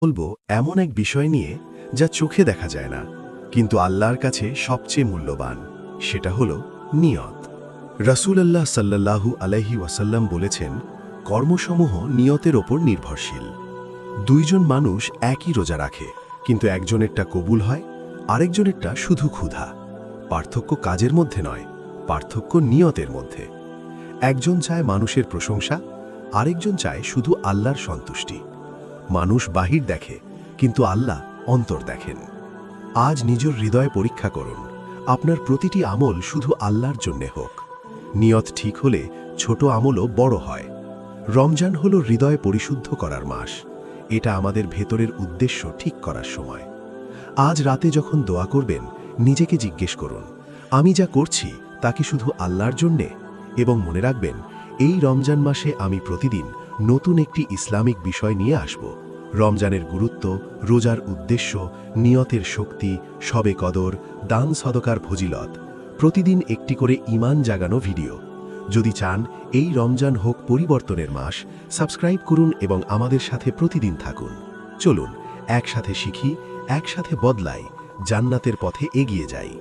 বলবো এমন এক বিষয় নিয়ে যা চোখে দেখা যায় না, কিন্তু আল্লাহর কাছে সবচেয়ে মূল্যবান। সেটা হলো নিয়ত। রাসূলুল্লাহ সাল্লাল্লাহু আলাইহি ওয়াসাল্লাম বলেছেন, কর্মসমূহ নিয়তের ওপর নির্ভরশীল। দুইজন মানুষ একই রোজা রাখে, কিন্তু একজনেরটা কবুল হয়, আরেকজনেরটা শুধু ক্ষুধা। পার্থক্য কাজের মধ্যে নয়, পার্থক্য নিয়তের মধ্যে। একজন চায় মানুষের প্রশংসা, আরেকজন চায় শুধু আল্লাহর সন্তুষ্টি। মানুষ বাহির দেখে, কিন্তু আল্লাহ অন্তর দেখেন। আজ নিজের হৃদয় পরীক্ষা করুন, আপনার প্রতিটি আমল শুধু আল্লাহর জন্যে হোক। নিয়ত ঠিক হলে ছোট আমলও বড় হয়। রমজান হলো হৃদয় পরিশুদ্ধ করার মাস। এটা আমাদের ভেতরের উদ্দেশ্য ঠিক করার সময়। আজ রাতে যখন দোয়া করবেন, নিজেকে জিজ্ঞেস করুন, আমি যা করছি তা কি শুধু আল্লাহর জন্যে? এবং মনে রাখবেন, এই রমজান মাসে আমি প্রতিদিন নতুন একটি ইসলামিক বিষয় নিয়ে আসব। রমজানের গুরুত্ব, রোজার উদ্দেশ্য, নিয়তের শক্তি, শবে কদর, দান সদকার ফজিলত, প্রতিদিন একটি করে ঈমান জাগানো ভিডিও। যদি চান এই রমজান হোক পরিবর্তনের মাস, সাবস্ক্রাইব করুন এবং আমাদের সাথে প্রতিদিন থাকুন। চলুন একসাথে শিখি, একসাথে বদলাই, জান্নাতের পথে এগিয়ে যাই।